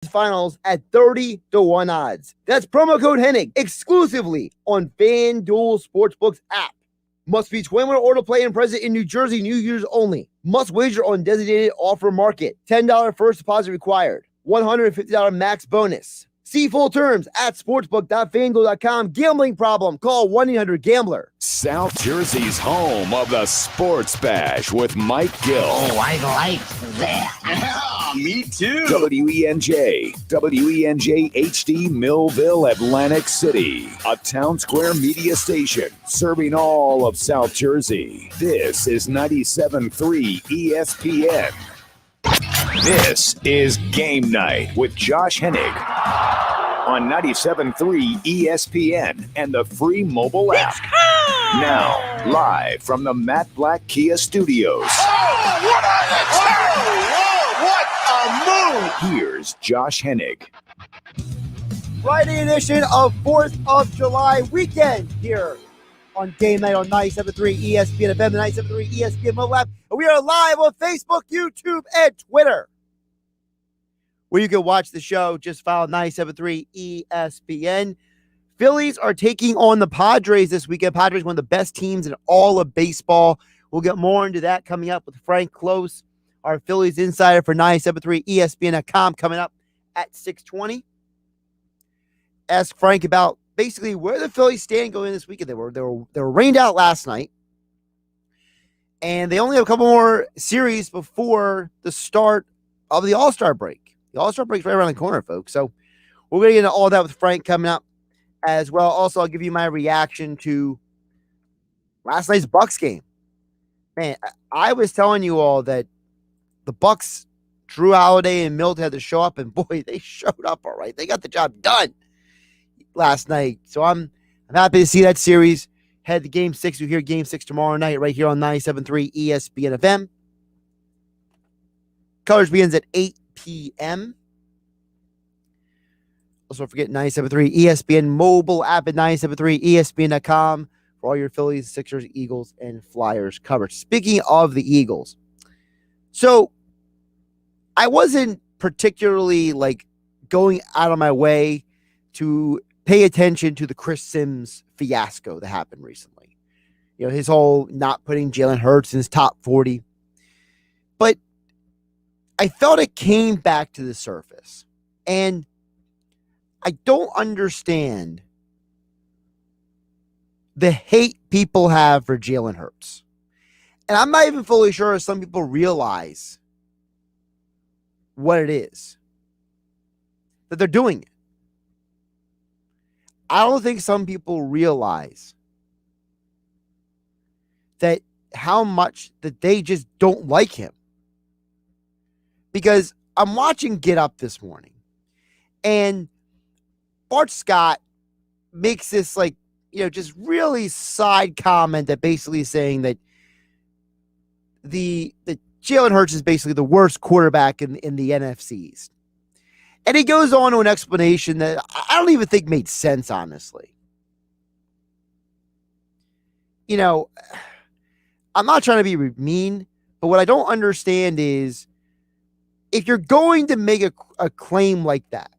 Finals at 30-1 odds. That's promo code Hennig exclusively on FanDuel Sportsbook's app. Must be 21 or to play and present in New Jersey, New users only. Must wager on designated offer market. $10 first deposit required. $150 max bonus. See full terms at sportsbook.fanduel.com. Gambling problem? Call 1-800-GAMBLER. South Jersey's home of the Sports Bash with Mike Gill. Oh, I like that. Yeah, me too. WENJ HD Millville, Atlantic City. A Town Square media station serving all of South Jersey. This is 97.3 ESPN. This is Game Night with Josh Hennig on 97.3 ESPN and the free mobile app. Now, live from the Matt Black Kia Studios. What a move! Here's Josh Hennig. Friday edition of 4th of July weekend here on Game Night on 97.3 ESPN FM, the 97.3 ESPN mobile app. And we are live on Facebook, YouTube, and Twitter, where you can watch the show. Just follow 97.3 ESPN. Phillies are taking on the Padres this weekend. Padres, one of the best teams in all of baseball. We'll get more into that coming up with Frank Klose, our Phillies Insider for 97.3 ESPN.com, coming up at 6:20. Ask Frank about basically where the Phillies stand going this weekend. They were rained out last night, and they only have a couple more series before the start of the All-Star break. The All-Star break's right around the corner, folks. So we're going to get into all that with Frank coming up as well. Also, I'll give you my reaction to last night's Bucks game. Man, I was telling you all that the Bucks, Drew Holiday and Milt had to show up, and boy, they showed up all right. They got the job done last night. So I'm happy to see that series head to Game 6. You'll hear Game 6 tomorrow night right here on 97.3 ESPN FM. Coverage begins at 8 p.m. Also, don't forget 97.3 ESPN mobile app at 97.3 ESPN.com for all your Phillies, Sixers, Eagles, and Flyers coverage. Speaking of the Eagles, so I wasn't particularly going out of my way to pay attention to the Chris Sims fiasco that happened recently. You know, his whole not putting Jalen Hurts in his top 40. But I felt it came back to the surface. And I don't understand the hate people have for Jalen Hurts. And I'm not even fully sure if some people realize what it is that they're doing it. I don't think some people realize that how much that they just don't like him. Because I'm watching Get Up this morning, and Bart Scott makes this just really side comment that basically is saying that the Jalen Hurts is basically the worst quarterback in the NFC East. And he goes on to an explanation that I don't even think made sense, honestly. You know, I'm not trying to be mean, but what I don't understand is if you're going to make a claim like that,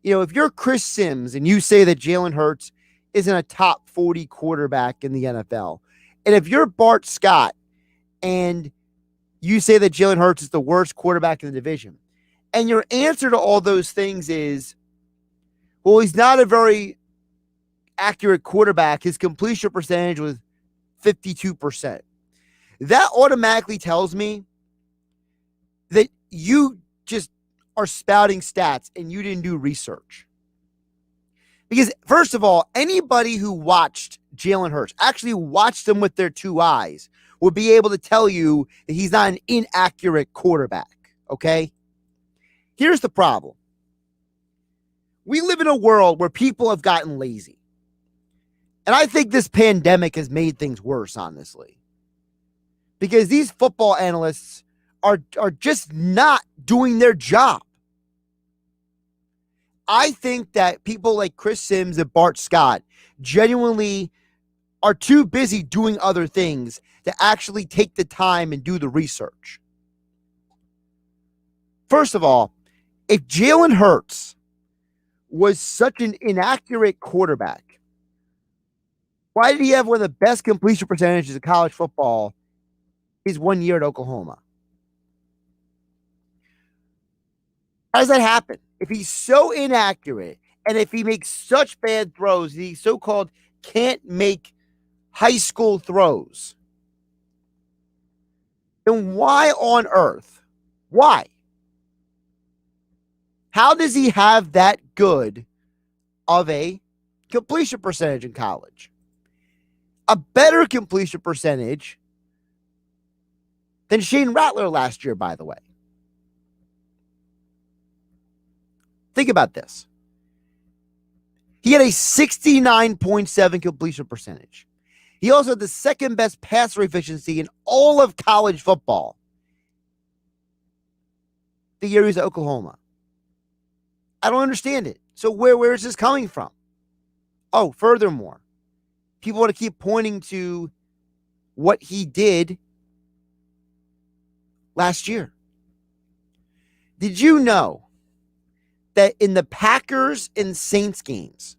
if you're Chris Sims and you say that Jalen Hurts isn't a top 40 quarterback in the NFL, and if you're Bart Scott and you say that Jalen Hurts is the worst quarterback in the division, and your answer to all those things is, well, he's not a very accurate quarterback. His completion percentage was 52%. That automatically tells me that you just are spouting stats and you didn't do research. Because, first of all, anybody who watched Jalen Hurts, actually watched him with their two eyes, would be able to tell you that he's not an inaccurate quarterback, okay? Here's the problem. We live in a world where people have gotten lazy. And I think this pandemic has made things worse, honestly. Because these football analysts are just not doing their job. I think that people like Chris Sims and Bart Scott genuinely are too busy doing other things to actually take the time and do the research. First of all, If Jalen Hurts was such an inaccurate quarterback, why did he have one of the best completion percentages of college football his 1 year at Oklahoma? How does that happen? If he's so inaccurate and if he makes such bad throws, he so-called can't make high school throws, then why on earth? Why? How does he have that good of a completion percentage in college? A better completion percentage than Shane Rattler last year, by the way. Think about this. He had a 69.7 completion percentage. He also had the second best passer efficiency in all of college football the year he was at Oklahoma. I don't understand it. So where is this coming from? Oh, furthermore, people want to keep pointing to what he did last year. Did you know that in the Packers and Saints games,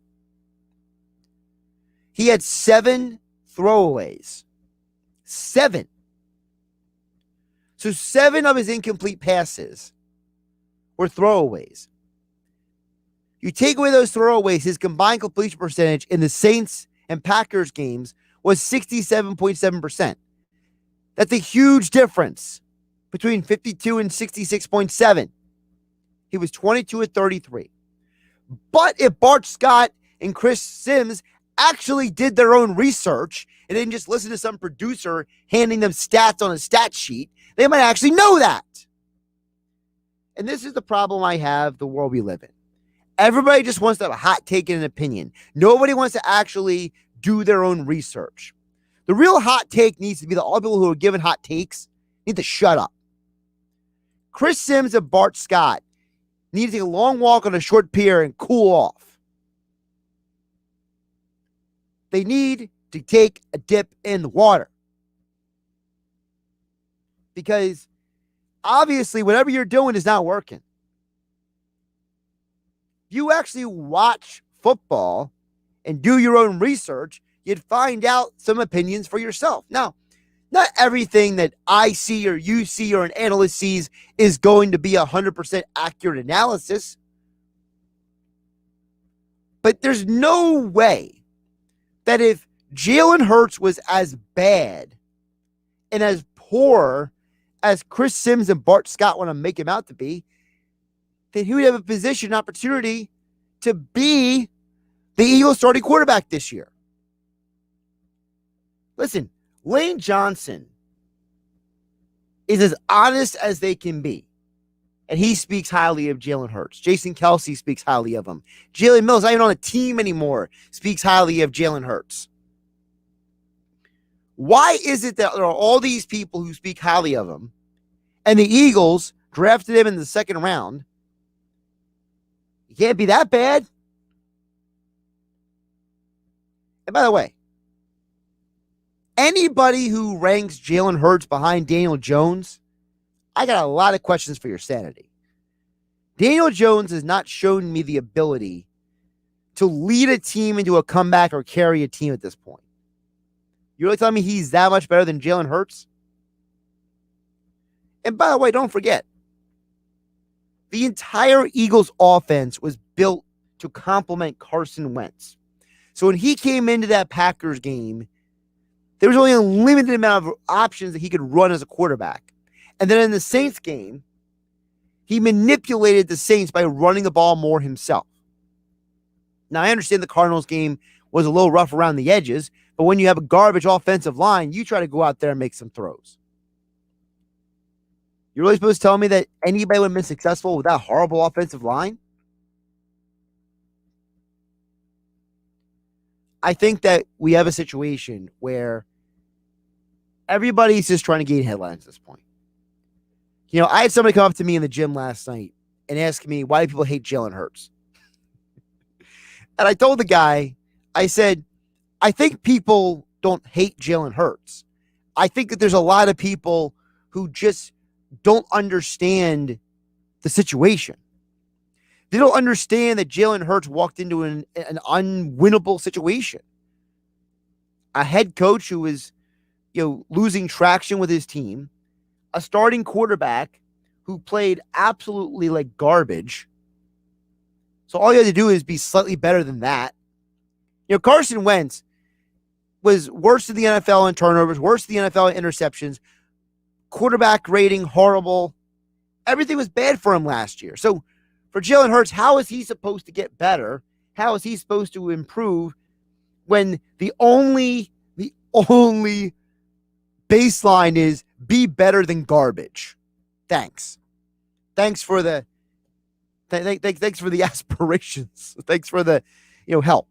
he had 7 throwaways? 7. So 7 of his incomplete passes were throwaways. You take away those throwaways, his combined completion percentage in the Saints and Packers games was 67.7%. That's a huge difference between 52 and 66.7. He was 22 at 33. But if Bart Scott and Chris Sims actually did their own research and didn't just listen to some producer handing them stats on a stat sheet, they might actually know that. And this is the problem I have, the world we live in. Everybody just wants to have a hot take and an opinion. Nobody wants to actually do their own research. The real hot take needs to be that all people who are given hot takes need to shut up. Chris Sims and Bart Scott need to take a long walk on a short pier and cool off. They need to take a dip in the water. Because obviously whatever you're doing is not working. You actually watch football and do your own research, you'd find out some opinions for yourself. Now, not everything that I see or you see or an analyst sees is going to be 100% accurate analysis. But there's no way that if Jalen Hurts was as bad and as poor as Chris Sims and Bart Scott want to make him out to be, then he would have a position, opportunity to be the Eagles starting quarterback this year. Listen, Lane Johnson is as honest as they can be. And he speaks highly of Jalen Hurts. Jason Kelsey speaks highly of him. Jalen Mills, not even on a team anymore, speaks highly of Jalen Hurts. Why is it that there are all these people who speak highly of him, and the Eagles drafted him in the second round? He can't be that bad. And by the way, anybody who ranks Jalen Hurts behind Daniel Jones, I got a lot of questions for your sanity. Daniel Jones has not shown me the ability to lead a team into a comeback or carry a team at this point. You really telling me he's that much better than Jalen Hurts? And by the way, don't forget, the entire Eagles offense was built to complement Carson Wentz. So when he came into that Packers game, there was only a limited amount of options that he could run as a quarterback. And then in the Saints game, he manipulated the Saints by running the ball more himself. Now, I understand the Cardinals game was a little rough around the edges, but when you have a garbage offensive line, you try to go out there and make some throws. You're really supposed to tell me that anybody would have been successful with that horrible offensive line? I think that we have a situation where everybody's just trying to gain headlines at this point. You know, I had somebody come up to me in the gym last night and ask me, why do people hate Jalen Hurts? And I told the guy, I said, I think people don't hate Jalen Hurts. I think that there's a lot of people who just don't understand the situation. They don't understand that Jalen Hurts walked into an unwinnable situation. A head coach who is, losing traction with his team, a starting quarterback who played absolutely like garbage. So all you had to do is be slightly better than that. Carson Wentz was worse than the NFL in turnovers, worse than the NFL in interceptions, quarterback rating horrible. Everything was bad for him last year. So for Jalen Hurts, how is he supposed to get better? How is he supposed to improve when the only baseline is be better than garbage? Thanks for the thanks for the aspirations. Thanks for the help.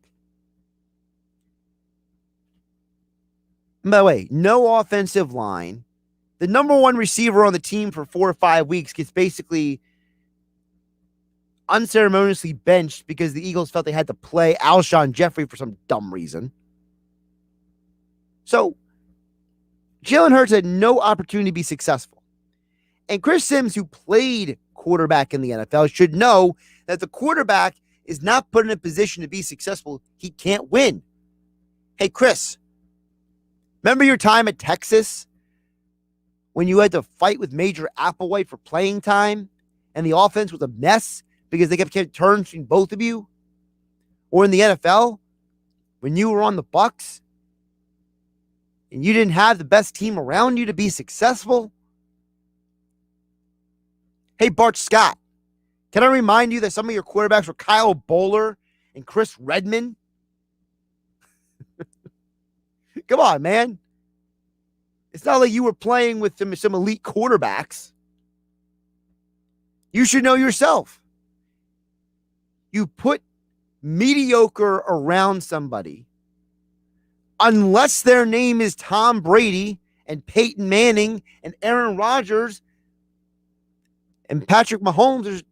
And by the way, no offensive line. The number one receiver on the team for 4 or 5 weeks gets basically unceremoniously benched because the Eagles felt they had to play Alshon Jeffrey for some dumb reason. So Jalen Hurts had no opportunity to be successful. And Chris Sims, who played quarterback in the NFL, should know that the quarterback is not put in a position to be successful. He can't win. Hey, Chris, remember your time at Texas when you had to fight with Major Applewhite for playing time and the offense was a mess because they kept turns between both of you? Or in the NFL when you were on the Bucks and you didn't have the best team around you to be successful? Hey, Bart Scott, can I remind you that some of your quarterbacks were Kyle Bowler and Chris Redman? Come on, man. It's not like you were playing with some elite quarterbacks. You should know yourself. You put mediocre around somebody, unless their name is Tom Brady and Peyton Manning and Aaron Rodgers and Patrick Mahomes, there's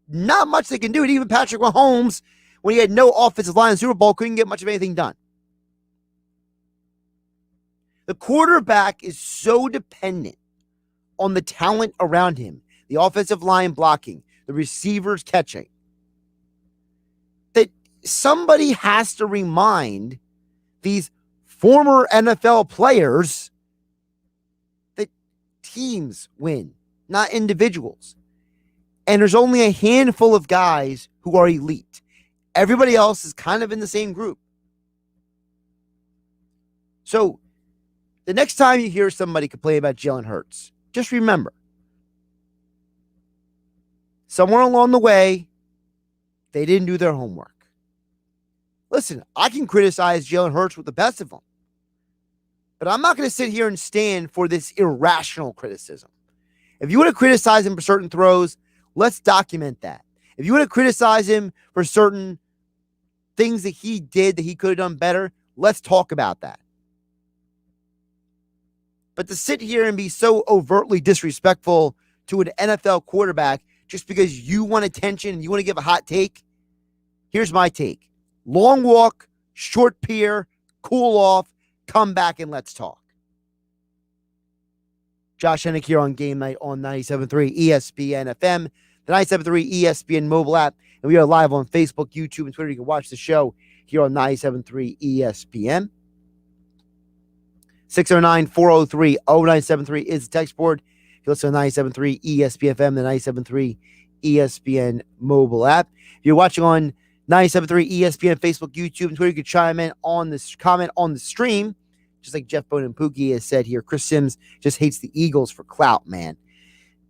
not much they can do. And even Patrick Mahomes, when he had no offensive line in the Super Bowl, couldn't get much of anything done. The quarterback is so dependent on the talent around him, the offensive line blocking, the receivers catching, that somebody has to remind these former NFL players that teams win, not individuals. And there's only a handful of guys who are elite. Everybody else is kind of in the same group. So the next time you hear somebody complain about Jalen Hurts, just remember, somewhere along the way, they didn't do their homework. Listen, I can criticize Jalen Hurts with the best of them, but I'm not going to sit here and stand for this irrational criticism. If you want to criticize him for certain throws, let's document that. If you want to criticize him for certain things that he did that he could have done better, let's talk about that. But to sit here and be so overtly disrespectful to an NFL quarterback just because you want attention and you want to give a hot take, here's my take. Long walk, short pier, cool off, come back and let's talk. Josh Hennig here on GameNight on 97.3 ESPN FM, the 97.3 ESPN mobile app, and we are live on Facebook, YouTube, and Twitter. You can watch the show here on 97.3 ESPN. 609-403-0973 is the text board. You can listen to 97.3 ESPN FM, the 97.3 ESPN mobile app. If you're watching on 97.3 ESPN, Facebook, YouTube, and Twitter, you can chime in on this, comment on the stream. Just like Jeff Bone and Pookie has said here, Chris Sims just hates the Eagles for clout, man.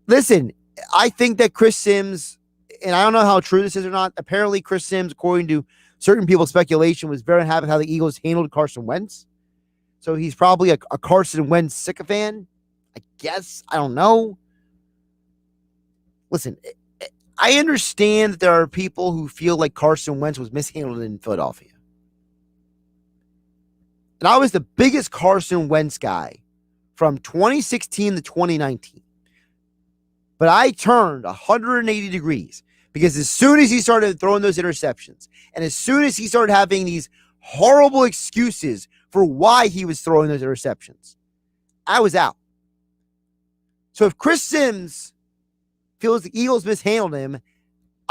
Listen, I think that Chris Sims, and I don't know how true this is or not, apparently Chris Sims, according to certain people's speculation, was very happy with how the Eagles handled Carson Wentz. So he's probably a Carson Wentz sycophant, I guess. I don't know. Listen, I understand that there are people who feel like Carson Wentz was mishandled in Philadelphia. And I was the biggest Carson Wentz guy from 2016 to 2019. But I turned 180 degrees because as soon as he started throwing those interceptions and as soon as he started having these horrible excuses for why he was throwing those interceptions, I was out. So if Chris Sims feels the Eagles mishandled him,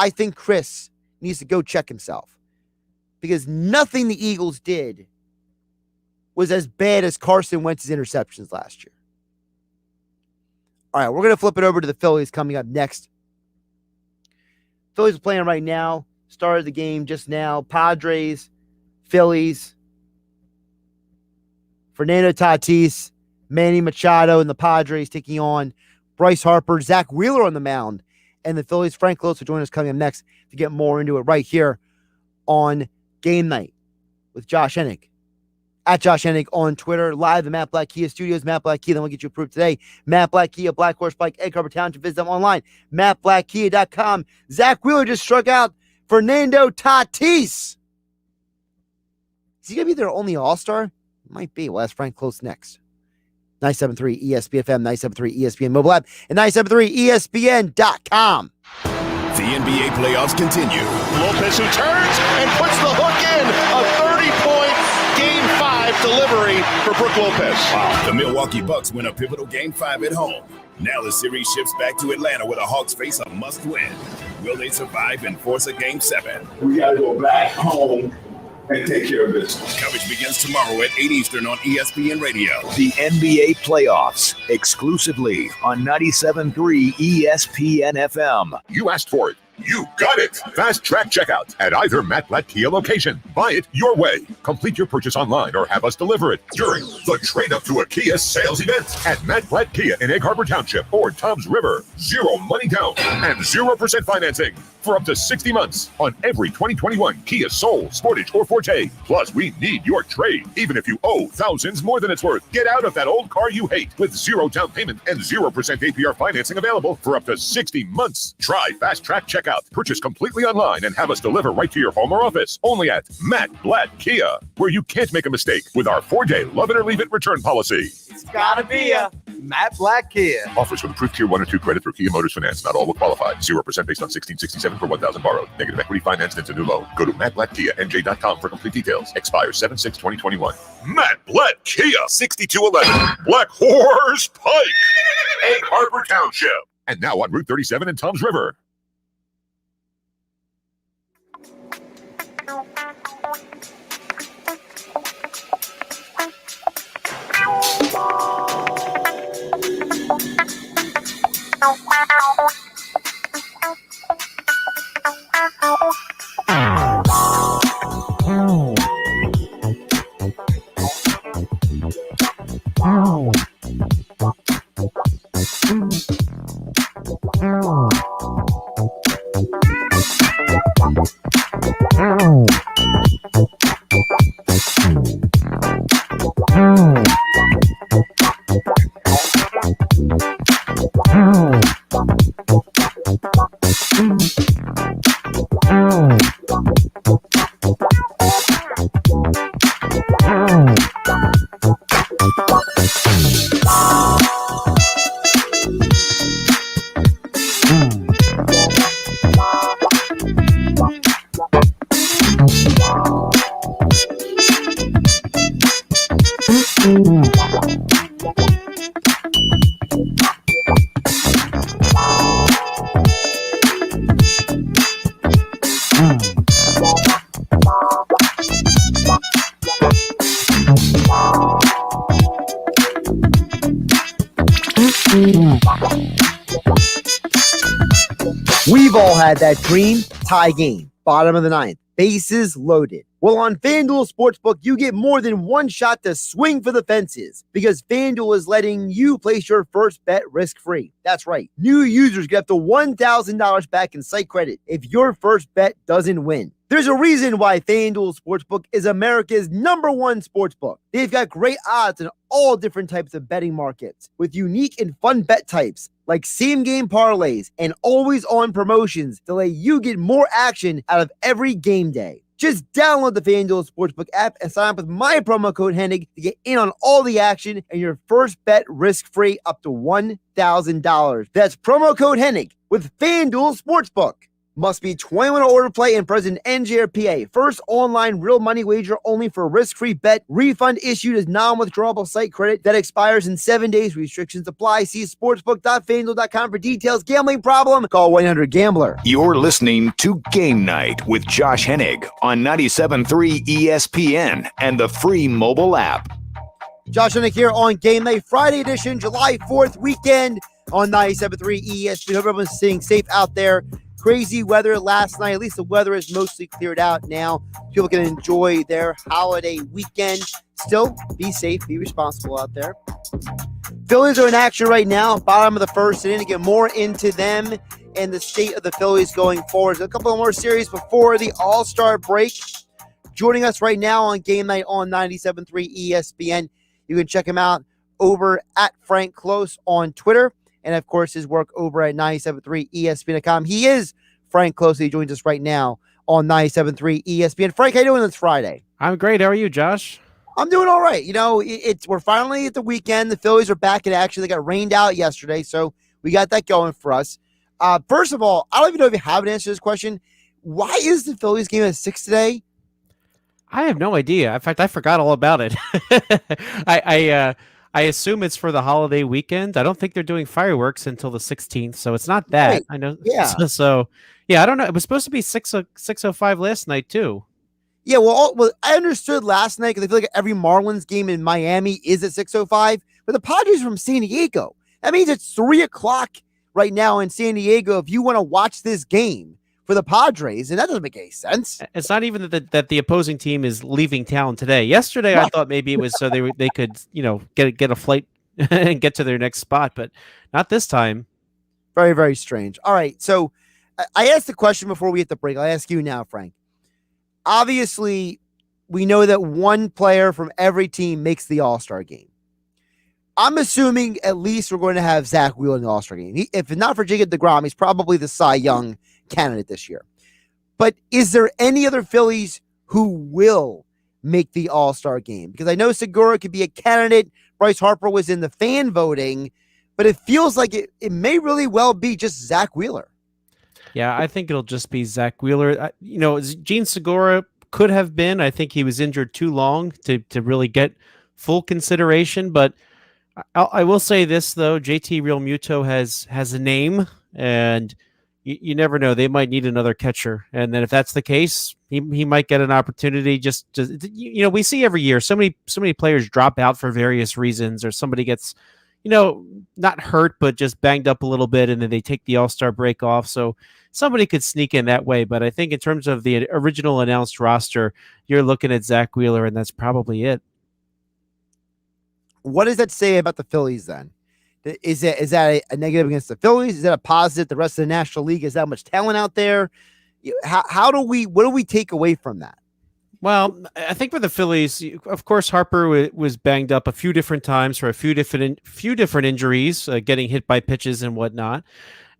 I think Chris needs to go check himself, because nothing the Eagles did was as bad as Carson Wentz's interceptions last year. All right, we're going to flip it over to the Phillies coming up next. Phillies are playing right now. Started the game just now. Padres, Phillies, Fernando Tatis, Manny Machado, and the Padres taking on Bryce Harper, Zach Wheeler on the mound, and the Phillies. Frank Klose will join us coming up next to get more into it right here on Game Night with Josh Hennig. At Josh Hennig on Twitter, live at Matt Black Kia Studios. Matt Black Kia, then we'll get you approved today. Matt Black Kia, Black Horse Pike, Egg Harbor Township. Visit them online, mattblackkia.com. Zach Wheeler just struck out Fernando Tatis. Is he going to be their only All-Star? Might be. We'll ask Frank Klose next. 973 ESPN FM, 973 ESPN mobile app, and 973ESPN.com. The NBA playoffs continue. Lopez, who turns and puts the hook in. A 30-point Game 5 delivery for Brook Lopez. Wow. The Milwaukee Bucks win a pivotal Game 5 at home. Now the series shifts back to Atlanta, where the Hawks face a must-win. Will they survive and force a Game 7? We got to go back home and take care of business. Coverage begins tomorrow at 8 Eastern on ESPN Radio. The NBA playoffs, exclusively on 97.3 ESPN FM. You asked for it. You got it. Fast Track Checkout at either Matt Blatt Kia location. Buy it your way. Complete your purchase online or have us deliver it during the Trade Up to a Kia sales event at Matt Blatt Kia in Egg Harbor Township or Toms River. 0 money down and 0% financing for up to 60 months on every 2021 Kia Soul, Sportage, or Forte. Plus, we need your trade, even if you owe thousands more than it's worth. Get out of that old car you hate with 0 down payment and 0% APR financing available for up to 60 months. Try Fast Track Checkout. Purchase completely online and have us deliver right to your home or office. Only at Matt Blatt Kia, where you can't make a mistake with our 4-day love it or leave it return policy. It's gotta be a Matt Black Kia. Offers with approved Tier 1 or 2 credit through Kia Motors Finance. Not all will qualify. 0% based on 1667 for 1,000 borrowed. Negative equity financed into new loan. Go to mattblackkianj.com for complete details. Expires 7/6/2021. Matt Blatt Kia, 6211 Black Horse Pike, Egg Harbor Township. And now on Route 37 in Toms River. We've all had that dream tie game, bottom of the ninth, bases loaded. Well, on FanDuel Sportsbook, you get more than one shot to swing for the fences because FanDuel is letting you place your first bet risk-free. That's right. New users get up to $1,000 back in site credit if your first bet doesn't win. There's a reason why FanDuel Sportsbook is America's #1 sportsbook. They've got great odds in all different types of betting markets with unique and fun bet types like same-game parlays and always-on promotions to let you get more action out of every game day. Just download the FanDuel Sportsbook app and sign up with my promo code Hennig to get in on all the action and your first bet risk-free up to $1,000. That's promo code Hennig with FanDuel Sportsbook. Must be 21 or older to play and present in NJ or PA. First online real money wager only for a risk-free bet. Refund issued as non-withdrawable site credit that expires in 7 days. Restrictions apply. See sportsbook.fanduel.com for details. Gambling problem? Call 1-800-GAMBLER. You're listening to Game Night with Josh Hennig on 97.3 ESPN and the free mobile app. Josh Hennig here on Game Night, Friday edition, July 4th weekend on 97.3 ESPN. Hope everyone's staying safe out there. Crazy weather last night. At least the weather is mostly cleared out now. People can enjoy their holiday weekend. Still, be safe, be responsible out there. Phillies are in action right now, bottom of the first inning. To get more into them and the state of the Phillies going forward. So a couple of more series before the All-Star break. Joining us right now on Game Night on 97.3 ESPN. You can check him out over at Frank Klose on Twitter. And, of course, his work over at 97.3 ESPN.com. He is Frank Klose. He joins us right now on 97.3 ESPN. Frank, how you doing this Friday? I'm great. How are you, Josh? I'm doing all right. You know, we're finally at the weekend. The Phillies are back in action. They got rained out yesterday, so we got that going for us. First of all, I don't even know if you have an answer to this question. Why is the Phillies game at 6 today? I have no idea. In fact, I forgot all about it. I assume it's for the holiday weekend. I don't think they're doing fireworks until the 16th, so it's not that. Right. I know. Yeah. So, I don't know. It was supposed to be 6:05 last night too. Yeah, well, I understood last night because I feel like every Marlins game in Miami is at 6:05, but the Padres are from San Diego. That means it's 3 o'clock right now in San Diego if you want to watch this game for the Padres, and that doesn't make any sense. It's not even that the opposing team is leaving town today. Yesterday, I thought maybe it was so they could get a flight and get to their next spot, but not this time. Very, very strange. All right, so I asked the question before we hit the break. I'll ask you now, Frank. Obviously, we know that one player from every team makes the All-Star game. I'm assuming at least we're going to have Zach Wheeler in the All-Star game. If not for Jacob deGrom, he's probably the Cy Young candidate this year. But is there any other Phillies who will make the All-Star game? Because I know Segura could be a candidate. Bryce Harper was in the fan voting, but it feels like it may really well be just Zach Wheeler. Yeah, I think it'll just be Zach Wheeler. Gene Segura could have been. I think he was injured too long to really get full consideration. But I will say this, though. JT Realmuto has a name, and you never know. They might need another catcher. And then if that's the case, he might get an opportunity. We see every year so many players drop out for various reasons, or somebody gets, not hurt, but just banged up a little bit, and then they take the All-Star break off. So somebody could sneak in that way. But I think in terms of the original announced roster, you're looking at Zach Wheeler, and that's probably it. What does that say about the Phillies then? Is that a negative against the Phillies? Is that a positive? The rest of the National League is that much talent out there? What do we take away from that? Well, I think for the Phillies, of course, Harper was banged up a few different times for a few different injuries, getting hit by pitches and whatnot.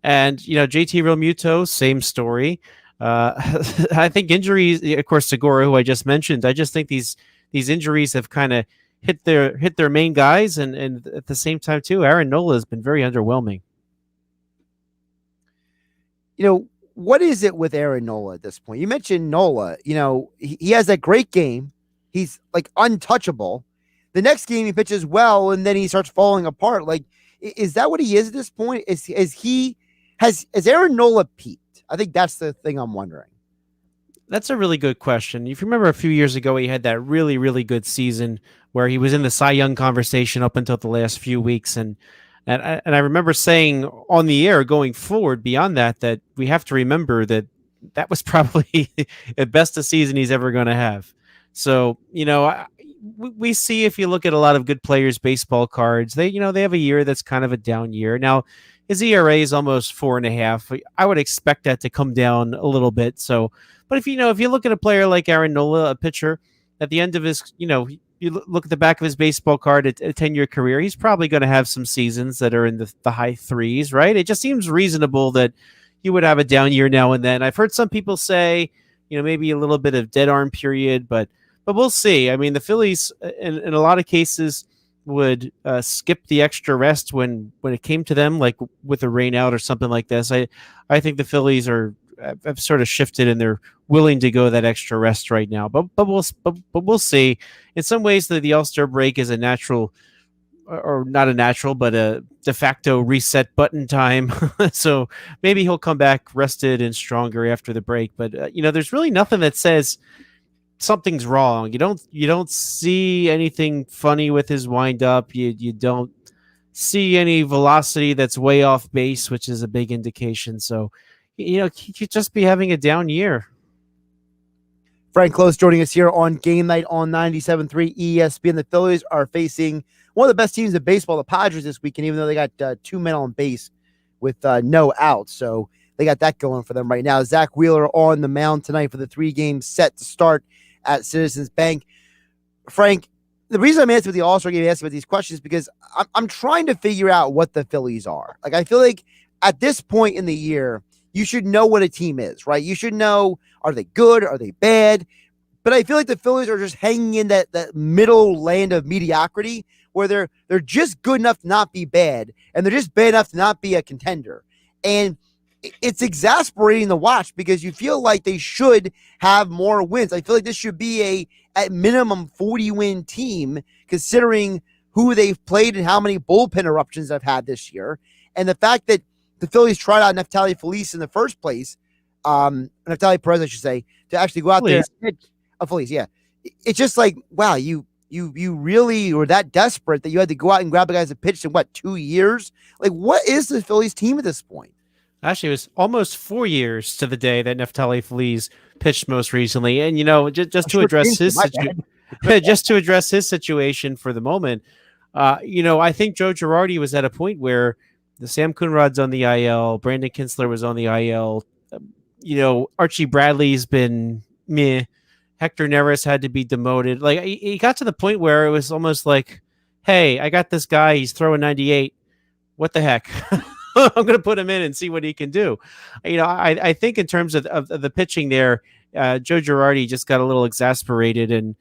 And JT Realmuto, same story. I think injuries, of course, Segura, who I just mentioned. I just think these injuries have kind of hit their main guys, and at the same time too, Aaron Nola has been very underwhelming. What is it with Aaron Nola at this point? You mentioned Nola. He has that great game. He's like untouchable. The next game he pitches well, and then he starts falling apart. Like, is that what he is at this point? Has Aaron Nola peaked? I think that's the thing I'm wondering. That's a really good question. If you remember a few years ago, he had that really, really good season where he was in the Cy Young conversation up until the last few weeks. And I remember saying on the air going forward beyond that we have to remember that was probably the best season he's ever going to have. So, we see, if you look at a lot of good players' baseball cards, they have a year that's kind of a down year. Now, his ERA is almost 4.5. I would expect that to come down a little bit. So, but if you look at a player like Aaron Nola, a pitcher, at the end of his, you look at the back of his baseball card at a 10-year career, he's probably going to have some seasons that are in the high threes, right? It just seems reasonable that you would have a down year now and then. I've heard some people say, maybe a little bit of dead arm period, but we'll see. I mean, the Phillies, in a lot of cases, would skip the extra rest when it came to them, like with a rain out or something like this. I think the Phillies are have sort of shifted and they're willing to go that extra rest right now. But we'll see. In some ways, the All-Star break is a natural, or not a natural, but a de facto reset button time. So maybe he'll come back rested and stronger after the break. But there's really nothing that says something's wrong. You don't see anything funny with his windup. You don't see any velocity that's way off base, which is a big indication. So, he could just be having a down year. Frank Klose joining us here on Game Night on 97.3 ESPN. The Phillies are facing one of the best teams in baseball, the Padres, this weekend, even though they got 2 men on base with no outs. So they got that going for them right now. Zach Wheeler on the mound tonight for the 3-game set to start at Citizens Bank. Frank, the reason I'm asking with the All-Star game, asking about these questions, is because I'm trying to figure out what the Phillies are. Like, I feel like at this point in the year, you should know what a team is, right? You should know, are they good? Are they bad? But I feel like the Phillies are just hanging in that middle land of mediocrity where they're just good enough to not be bad, and they're just bad enough to not be a contender. And it's exasperating to watch because you feel like they should have more wins. I feel like this should be at minimum 40-win team, considering who they've played and how many bullpen eruptions they've had this year. And the fact that the Phillies tried out Neftali Feliz in the first place, Neftali Perez, I should say, to actually go out there. Feliz, yeah. It's just like, wow, you really were that desperate that you had to go out and grab a guy that pitched in, 2 years? Like, what is the Phillies team at this point? Actually, it was almost 4 years to the day that Neftali Feliz pitched most recently. And, just to address his situation for the moment, I think Joe Girardi was at a point where the Sam Coonrod's on the IL, Brandon Kinsler was on the IL, Archie Bradley's been meh, Hector Neris had to be demoted. Like, he got to the point where it was almost like, hey, I got this guy, he's throwing 98. What the heck? I'm going to put him in and see what he can do. I think in terms of the pitching there, Joe Girardi just got a little exasperated, and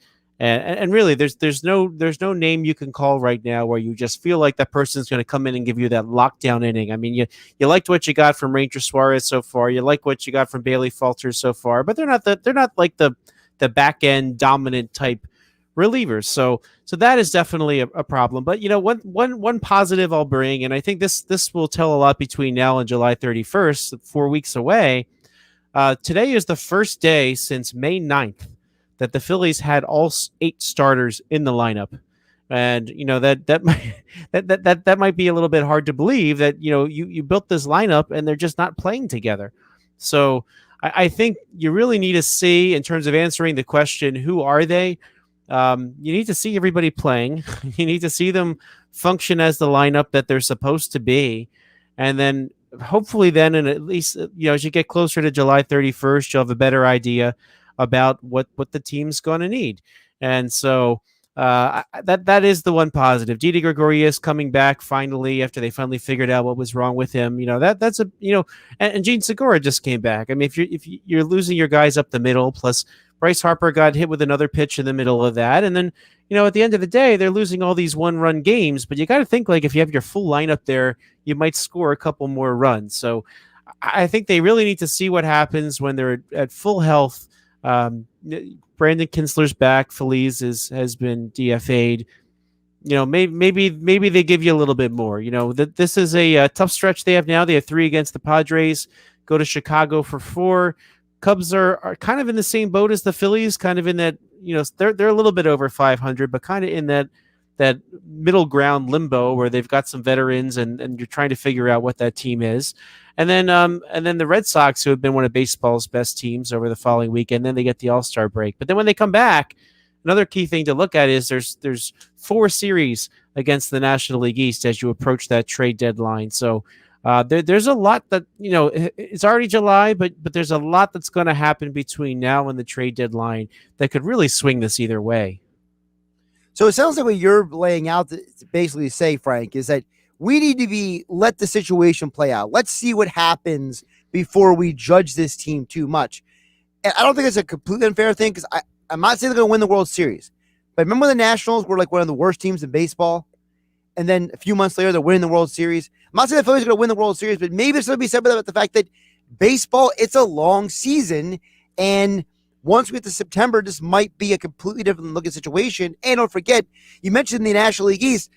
really there's no name you can call right now where you just feel like that person's going to come in and give you that lockdown inning. I mean, you liked what you got from Ranger Suarez so far, you like what you got from Bailey Falters so far, but they're not like the back end dominant type relievers. So that is definitely a problem. But one positive I'll bring, and I think this will tell a lot between now and July 31st, 4 weeks away. Today is the first day since May 9th that the Phillies had all 8 starters in the lineup. And that might be a little bit hard to believe that you built this lineup and they're just not playing together. So I think you really need to see, in terms of answering the question, who are they? You need to see everybody playing. You need to see them function as the lineup that they're supposed to be. And then hopefully then, and at least, as you get closer to July 31st, you'll have a better idea about what the team's going to need. And so that is the one positive. Didi Gregorius coming back finally after they finally figured out what was wrong with him. That's and Gene Segura just came back. I mean, if you're losing your guys up the middle, plus Bryce Harper got hit with another pitch in the middle of that, and then at the end of the day, they're losing all these 1-run games. But you got to think, like, if you have your full lineup there, you might score a couple more runs. So I think they really need to see what happens when they're at full health. Brandon Kinsler's back. Feliz has been DFA'd. Maybe they give you a little bit more. This is a tough stretch they have now. They have 3 against the Padres. Go to Chicago for 4. Cubs are kind of in the same boat as the Phillies, kind of in that, they're a little bit over 500, but kind of in that middle ground limbo where they've got some veterans and you're trying to figure out what that team is. And then the Red Sox, who have been one of baseball's best teams over the following weekend, then they get the All-Star break. But then when they come back, another key thing to look at is there's 4 series against the National League East as you approach that trade deadline. So there's a lot that, it's already July, but there's a lot that's going to happen between now and the trade deadline that could really swing this either way. So it sounds like what you're laying out to basically say, Frank, is that we need to let the situation play out. Let's see what happens before we judge this team too much. And I don't think it's a completely unfair thing, because I'm not saying they're going to win the World Series. But remember the Nationals were like one of the worst teams in baseball? And then a few months later, they're winning the World Series. I'm not saying the Phillies are going to win the World Series, but maybe it's going to be said about the fact that baseball, it's a long season, and once we get to September, this might be a completely different looking situation. And don't forget, you mentioned the National League East.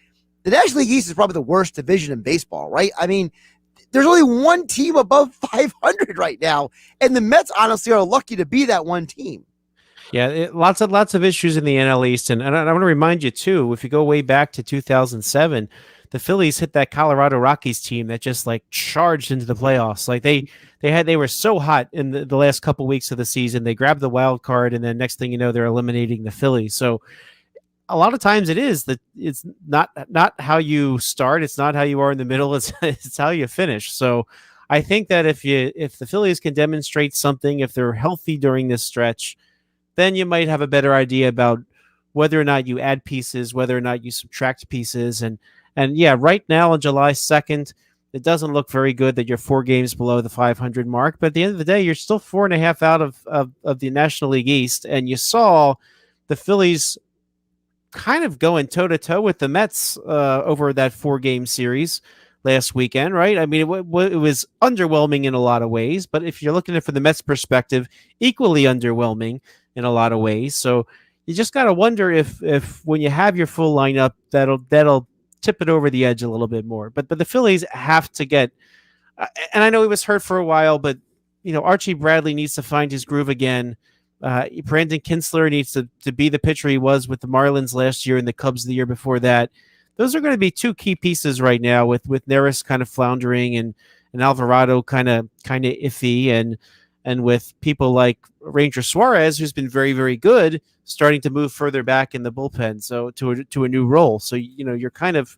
The National League East is probably the worst division in baseball, right? I mean, there's only one team above 500 right now, and the Mets honestly are lucky to be that one team. Yeah, lots of issues in the NL East, and I want to remind you too. If you go way back to 2007, the Phillies hit that Colorado Rockies team that just like charged into the playoffs. Like they were so hot in the last couple weeks of the season. They grabbed the wild card, and then next thing you know, they're eliminating the Phillies. So a lot of times it's not how you start, it's not how you are in the middle, it's how you finish. So I think that if the Phillies can demonstrate something, if they're healthy during this stretch, then you might have a better idea about whether or not you add pieces, whether or not you subtract pieces. And yeah, right now on July 2nd, it doesn't look very good that you're 4 games below the 500 mark. But at the end of the day, you're still 4.5 out of the National League East. And you saw the Phillies kind of going toe-to-toe with the Mets over that 4-game series last weekend, right? I mean, it was underwhelming in a lot of ways. But if you're looking at it from the Mets perspective, equally underwhelming in a lot of ways. So you just got to wonder if when you have your full lineup, that'll tip it over the edge a little bit more. But the Phillies have to get, and I know he was hurt for a while, but Archie Bradley needs to find his groove again. Brandon Kinsler needs to be the pitcher he was with the Marlins last year and the Cubs the year before that. Those are going to be 2 key pieces right now with Neris kind of floundering and Alvarado kind of iffy and with people like Ranger Suarez, who's been very, very good, starting to move further back in the bullpen, so to a new role. So you're kind of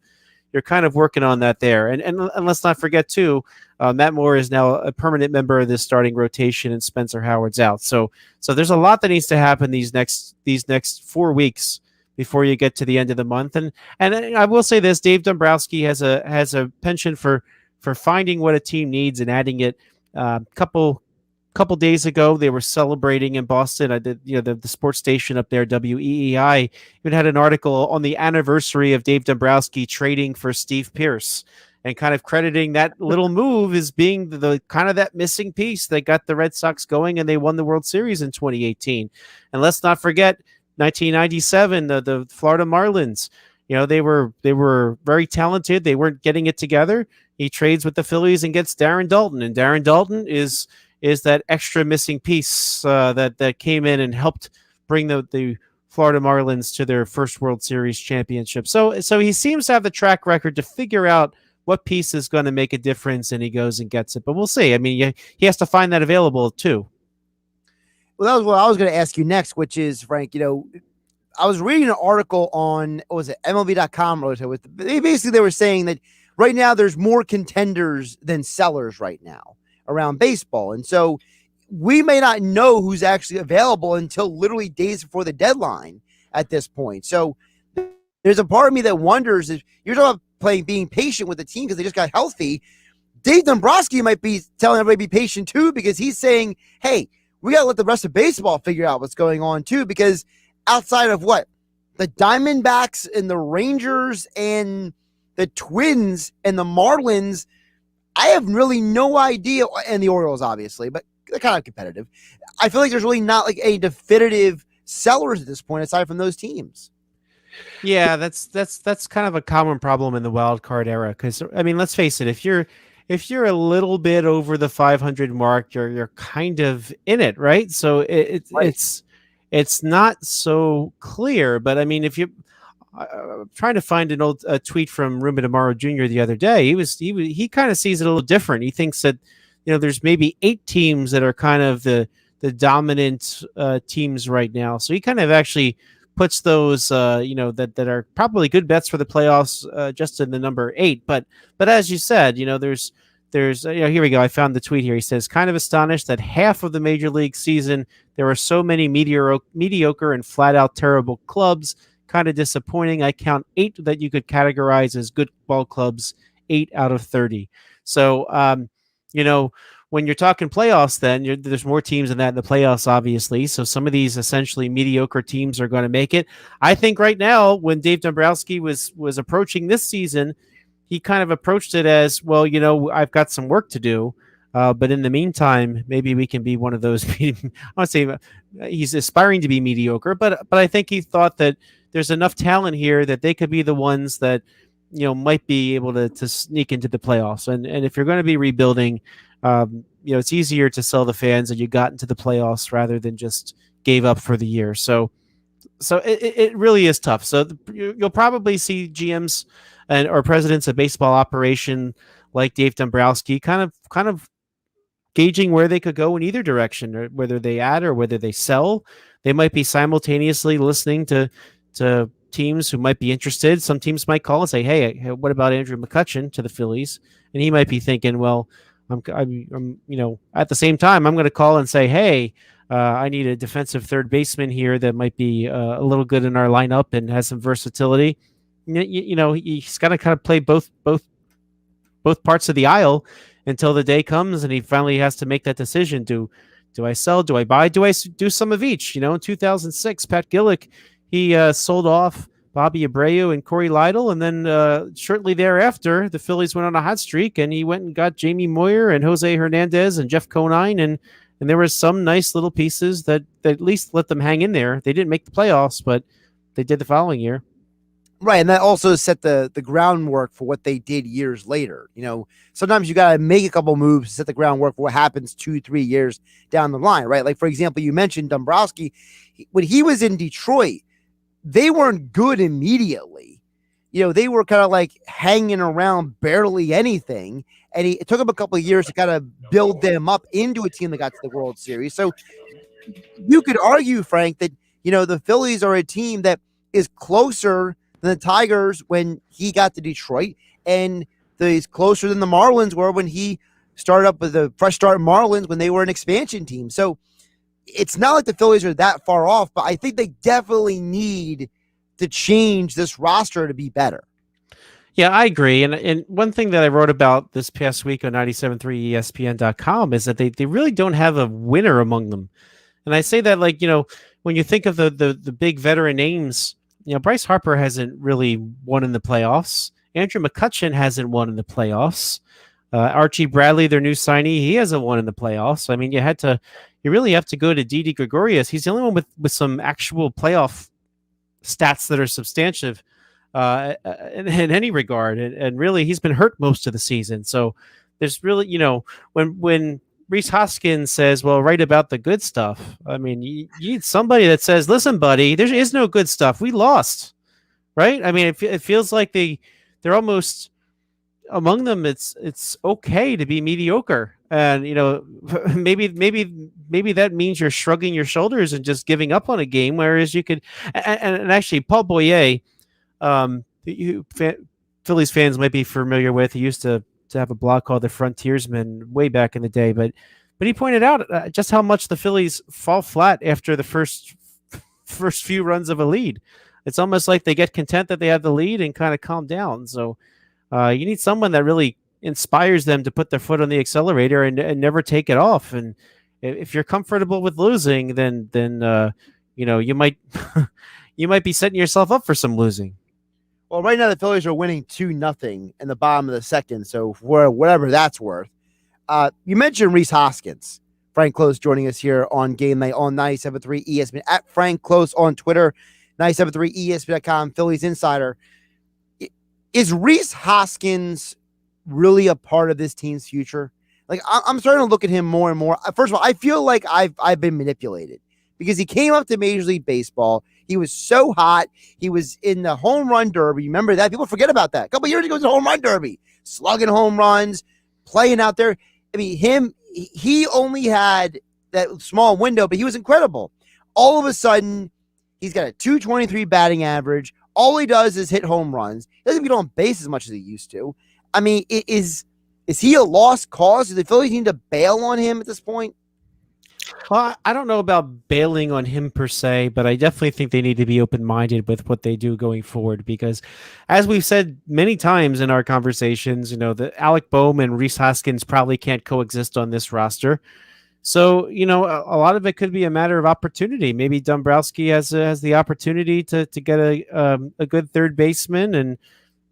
working on that there. And let's not forget too, Matt Moore is now a permanent member of this starting rotation, and Spencer Howard's out. So there's a lot that needs to happen these next 4 weeks before you get to the end of the month. And I will say this: Dave Dombrowski has a penchant for finding what a team needs and adding it. Couple days ago, they were celebrating in Boston. I did, the sports station up there, WEEI, even had an article on the anniversary of Dave Dombrowski trading for Steve Pearce, and kind of crediting that little move as being the kind of that missing piece that got the Red Sox going, and they won the World Series in 2018. And let's not forget 1997, the Florida Marlins. They were very talented. They weren't getting it together. He trades with the Phillies and gets Darren Daulton, and Darren Daulton is that extra missing piece that came in and helped bring the Florida Marlins to their first World Series championship. So he seems to have the track record to figure out what piece is going to make a difference, and he goes and gets it. But we'll see. I mean, he has to find that available too. Well, that was what I was going to ask you next, which is, Frank, I was reading an article on, what was it, MLB.com. Basically, they were saying that right now there's more contenders than sellers right now around baseball. And so we may not know who's actually available until literally days before the deadline at this point. So there's a part of me that wonders if you're talking about being patient with the team because they just got healthy. Dave Dombrowski might be telling everybody to be patient too, because he's saying, hey, we got to let the rest of baseball figure out what's going on too, because outside of what? The Diamondbacks and the Rangers and the Twins and the Marlins, I have really no idea, and the Orioles obviously, but they're kind of competitive. I feel like there's really not like a definitive sellers at this point aside from those teams. Yeah, that's kind of a common problem in the wild card era, because I mean, let's face it, if you're a little bit over the 500 mark, you're kind of in it, right? So it's not so clear, but I mean, if you trying to find an old tweet from Ruma Tomorrow Jr. the other day. He kind of sees it a little different. He thinks that there's maybe 8 teams that are kind of the dominant teams right now. So he kind of actually puts those that are probably good bets for the playoffs just in the number 8. But as you said, there's here we go. I found the tweet here. He says, kind of astonished that half of the major league season there were so many mediocre and flat out terrible clubs. Kind of disappointing. I count 8 that you could categorize as good ball clubs, 8 out of 30. So, when you're talking playoffs, then there's more teams than that in the playoffs, obviously. So some of these essentially mediocre teams are going to make it. I think right now, when Dave Dombrowski was approaching this season, he kind of approached it as, well, I've got some work to do. But in the meantime, maybe we can be one of those. I want to say he's aspiring to be mediocre, but I think he thought that there's enough talent here that they could be the ones that might be able to sneak into the playoffs. And if you're going to be rebuilding, it's easier to sell the fans that you got into the playoffs rather than just gave up for the year. So it really is tough. So you'll probably see GMs or presidents of baseball operation like Dave Dombrowski kind of gauging where they could go in either direction, or whether they add or whether they sell. They might be simultaneously listening to teams who might be interested. Some teams might call and say, "Hey, what about Andrew McCutchen to the Phillies?" And he might be thinking, "Well, I'm at the same time, I'm going to call and say, hey, I need a defensive third baseman here that might be a little good in our lineup and has some versatility." He's got to kind of play both parts of the aisle until the day comes and he finally has to make that decision. Do I sell? Do I buy? Do I do some of each? In 2006, Pat Gillick, he sold off Bobby Abreu and Corey Lidle, and then shortly thereafter, the Phillies went on a hot streak, and he went and got Jamie Moyer and Jose Hernandez and Jeff Conine, and there were some nice little pieces that at least let them hang in there. They didn't make the playoffs, but they did the following year. Right, and that also set the groundwork for what they did years later. Sometimes you got to make a couple moves to set the groundwork for what happens 2-3 years down the line, right? Like, for example, you mentioned Dombrowski. When he was in Detroit, they weren't good immediately. They were kind of like hanging around barely anything, and it took him a couple of years to kind of build them up into a team that got to the World Series. So you could argue, Frank, that, the Phillies are a team that is closer than the Tigers when he got to Detroit, and is closer than the Marlins were when he started up with the fresh start Marlins when they were an expansion team. So it's not like the Phillies are that far off, but I think they definitely need to change this roster to be better. Yeah, I agree. And one thing that I wrote about this past week on 97.3 ESPN.com is that they really don't have a winner among them. And I say that, like, when you think of the big veteran names, Bryce Harper hasn't really won in the playoffs. Andrew McCutchen hasn't won in the playoffs. Archie Bradley, their new signee, he hasn't won in the playoffs. I mean, you really have to go to Didi Gregorius. He's the only one with some actual playoff stats that are substantive in any regard. And really, he's been hurt most of the season. So there's really, when Rhys Hoskins says, well, write about the good stuff. I mean, you need somebody that says, listen, buddy, there is no good stuff. We lost, right? I mean, it feels like they're almost, among them, it's okay to be mediocre. And, maybe that means you're shrugging your shoulders and just giving up on a game, whereas you could, and actually Paul Boyer, Phillies fans might be familiar with, he used to have a blog called The Frontiersman way back in the day, but he pointed out just how much the Phillies fall flat after the first few runs of a lead. It's almost like they get content that they have the lead and kind of calm down. So you need someone that really inspires them to put their foot on the accelerator and never take it off. And if you're comfortable with losing, then you might you might be setting yourself up for some losing. Well, right now the Phillies are winning 2-0 in the bottom of the second, so for whatever that's worth. You mentioned Rhys Hoskins. Frank Klose joining us here on GameNight on 97.3 ESPN, at Frank Klose on Twitter, 97.3 ESPN.com, Phillies Insider. Is Rhys Hoskins really a part of this team's future? Like, I'm starting to look at him more and more. First of all, I feel like I've been manipulated because he came up to Major League Baseball. He was so hot. He was in the home run derby. Remember that? People forget about that. A couple years ago, it was the home run derby, slugging home runs, playing out there. I mean, he only had that small window, but he was incredible. All of a sudden, he's got a .223 batting average. All he does is hit home runs. He doesn't get on base as much as he used to. I mean, is he a lost cause? Do the Phillies need to bail on him at this point? Well, I don't know about bailing on him per se, but I definitely think they need to be open-minded with what they do going forward, because as we've said many times in our conversations, the Alec Bohm and Rhys Hoskins probably can't coexist on this roster. So, a lot of it could be a matter of opportunity. Maybe Dombrowski has the opportunity to get a good third baseman and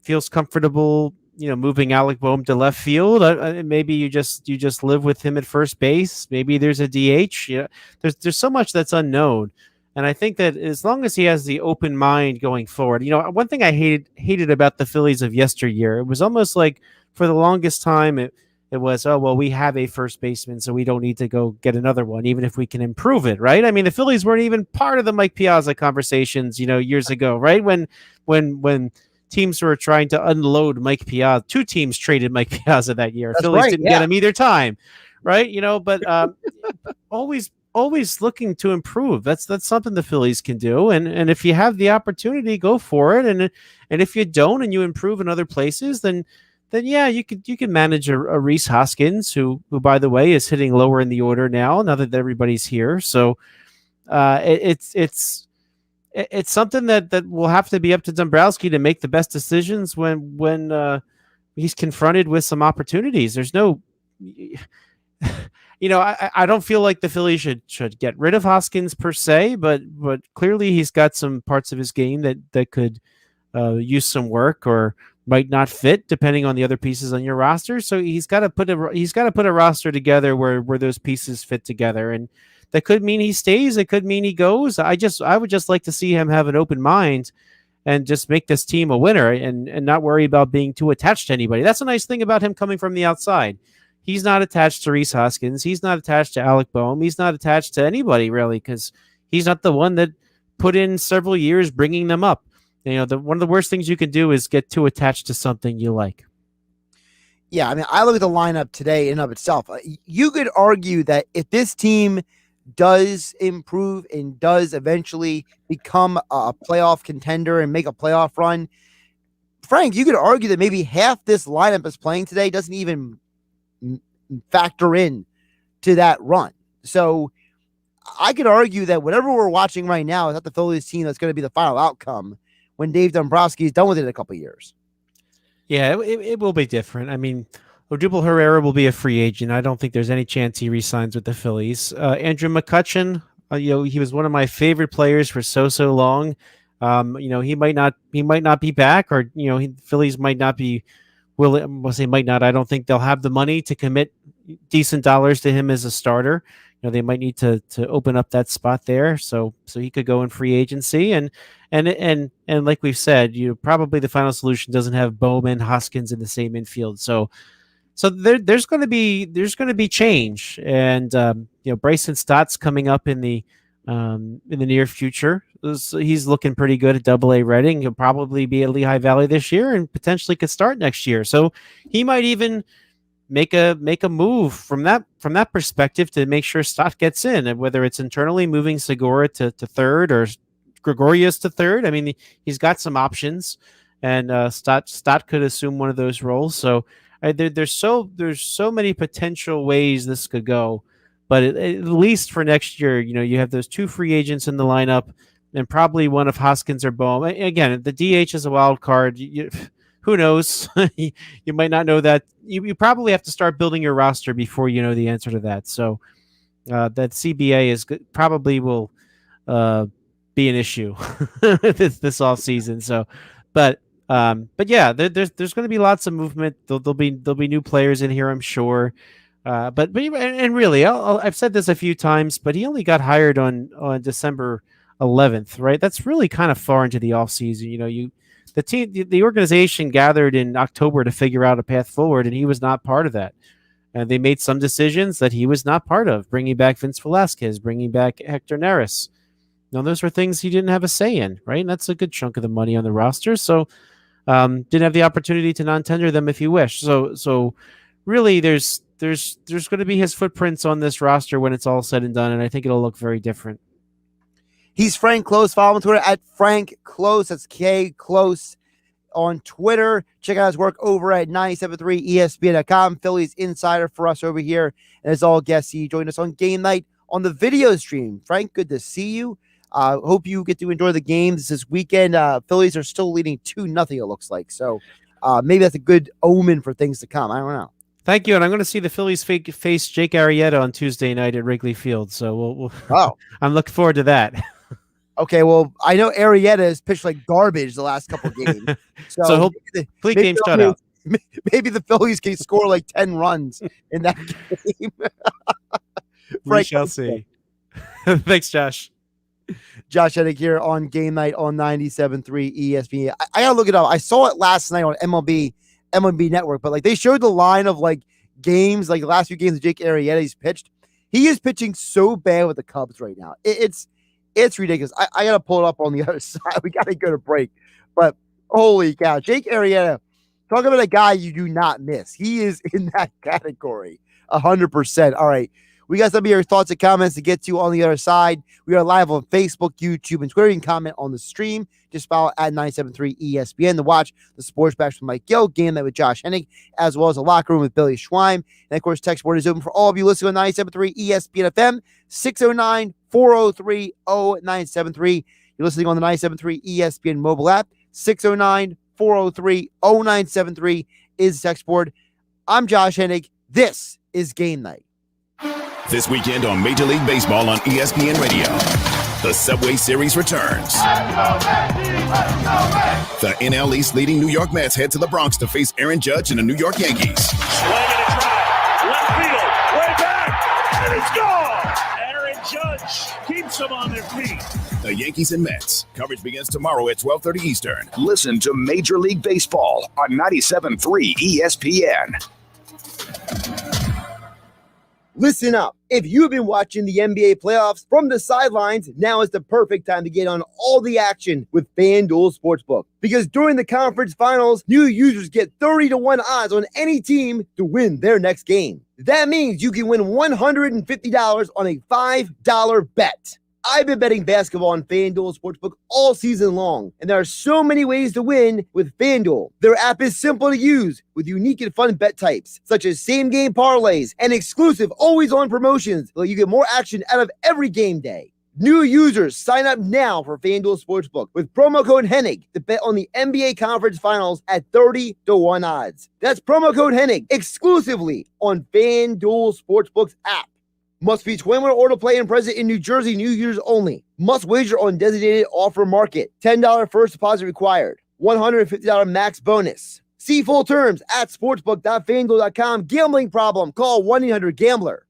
feels comfortable moving Alec Boehm to left field. Maybe you just live with him at first base. Maybe there's a DH. There's so much that's unknown, and I think that as long as he has the open mind going forward, one thing I hated about the Phillies of yesteryear, it was almost like for the longest time it was, oh, well, we have a first baseman, so we don't need to go get another one, even if we can improve it, right? I mean, the Phillies weren't even part of the Mike Piazza conversations, years ago, right? When teams were trying to unload Mike Piazza, two teams traded Mike Piazza that year. That's Phillies right, didn't yeah. get him either time, right? But always looking to improve. That's something the Phillies can do, and if you have the opportunity, go for it. And if you don't, and you improve in other places, then yeah, you can manage a Rhys Hoskins, who by the way is hitting lower in the order now that everybody's here. So it's something that will have to be up to Dombrowski to make the best decisions when he's confronted with some opportunities. There's no, I don't feel like the Phillies should get rid of Hoskins per se, but clearly he's got some parts of his game that could use some work or might not fit depending on the other pieces on your roster. So he's got to put a roster together where those pieces fit together, and that could mean he stays. It could mean he goes. I would just like to see him have an open mind and just make this team a winner and not worry about being too attached to anybody. That's a nice thing about him coming from the outside. He's not attached to Rhys Hoskins. He's not attached to Alec Boehm. He's not attached to anybody really, because he's not the one that put in several years bringing them up. One of the worst things you can do is get too attached to something you like. Yeah, I mean, I look at the lineup today in and of itself. You could argue that if this team does improve and does eventually become a playoff contender and make a playoff run, Frank, you could argue that maybe half this lineup is playing today doesn't even factor in to that run. So I could argue that whatever we're watching right now is not the Phillies team that's going to be the final outcome when Dave Dombrowski is done with it in a couple of years. Yeah, it will be different. I mean, Odubel Herrera will be a free agent. I don't think there's any chance he re-signs with the Phillies. Andrew McCutchen, he was one of my favorite players for so long. He might not be back, or Phillies might not be willing. We'll say might not. I don't think they'll have the money to commit decent dollars to him as a starter. They might need to open up that spot there, so he could go in free agency. And like we've said, probably the final solution doesn't have Bowman, Hoskins in the same infield. So there's going to be change, and Bryson Stott's coming up in the near future. He's looking pretty good at Double-A Reading. He'll probably be at Lehigh Valley this year and potentially could start next year. So he might even make a move from that perspective to make sure Stott gets in, and whether it's internally moving Segura to third or Gregorius to third. I mean, he's got some options, and Stott could assume one of those roles. So there's so many potential ways this could go, but at least for next year, you have those two free agents in the lineup, and probably one of Hoskins or Boehm. Again, the DH is a wild card. Who knows? You might not know that. You probably have to start building your roster before you know the answer to that. So that CBA is probably will be an issue this off season. So, but yeah, there's going to be lots of movement. There'll be new players in here, I'm sure. But really, I've said this a few times, but he only got hired on December 11th, right? That's really kind of far into the off season. The organization gathered in October to figure out a path forward, and he was not part of that. And they made some decisions that he was not part of, bringing back Vince Velasquez, bringing back Hector Neris. Now, those were things he didn't have a say in, right? And that's a good chunk of the money on the roster. So didn't have the opportunity to non-tender them if you wish. So really, there's going to be his footprints on this roster when it's all said and done, and I think it'll look very different. He's Frank Klose. Follow him on Twitter at Frank Klose. That's K Klose on Twitter. Check out his work over at 973ESPN.com. Phillies Insider for us over here. And as all guests, he joined us on Game Night on the video stream. Frank, good to see you. Hope you get to enjoy the games this weekend. Phillies are still leading 2-0, it looks like. So maybe that's a good omen for things to come. I don't know. Thank you, and I'm going to see the Phillies face Jake Arrieta on Tuesday night at Wrigley Field. So I'm looking forward to that. Okay, well, I know Arrieta has pitched like garbage the last couple of games. So he'll complete game shutout. maybe the Phillies can score like 10 runs in that game. We shall see. Thanks, Josh. Josh Hennig here on Game Night on 97.3 ESPN. I gotta look it up. I saw it last night on MLB Network, but like they showed the line of like games, like the last few games that Jake Arrieta's pitched. He is pitching so bad with the Cubs right now. It's ridiculous. I gotta pull it up on the other side. We gotta go to break. But holy cow, Jake Arrieta, talk about a guy you do not miss. He is in that category 100%. All right. We got some of your thoughts and comments to get to on the other side. We are live on Facebook, YouTube, and Twitter. You can comment on the stream. Just follow at 97.3 ESPN to watch the Sports Bash with Mike Gill, Game Night with Josh Hennig, as well as the Locker Room with Billy Schweim. And, of course, text board is open for all of you listening on 97.3 ESPN FM, 609-403-0973. You're listening on the 97.3 ESPN mobile app, 609-403-0973 is the text board. I'm Josh Hennig. This is Game Night. This weekend on Major League Baseball on ESPN Radio, the Subway Series returns. The NL East leading New York Mets head to the Bronx to face Aaron Judge and the New York Yankees. Swing and a drive, left field, way back, and it's gone! Aaron Judge keeps them on their feet. The Yankees and Mets. Coverage begins tomorrow at 12:30 Eastern. Listen to Major League Baseball on 97.3 ESPN. Listen up. If you've been watching the NBA playoffs from the sidelines, now is the perfect time to get on all the action with FanDuel Sportsbook. Because during the conference finals, new users get 30-1 odds on any team to win their next game. That means you can win $150 on a $5 bet. I've been betting basketball on FanDuel Sportsbook all season long, and there are so many ways to win with FanDuel. Their app is simple to use with unique and fun bet types, such as same-game parlays and exclusive always-on promotions so you get more action out of every game day. New users sign up now for FanDuel Sportsbook with promo code Hennig to bet on the NBA Conference Finals at 30-1 odds. That's promo code Hennig exclusively on FanDuel Sportsbook's app. Must be 21 or to play and present in New Jersey, new users only. Must wager on designated offer market. $10 first deposit required. $150 max bonus. See full terms at sportsbook.fanduel.com. Gambling problem? Call 1-800-GAMBLER.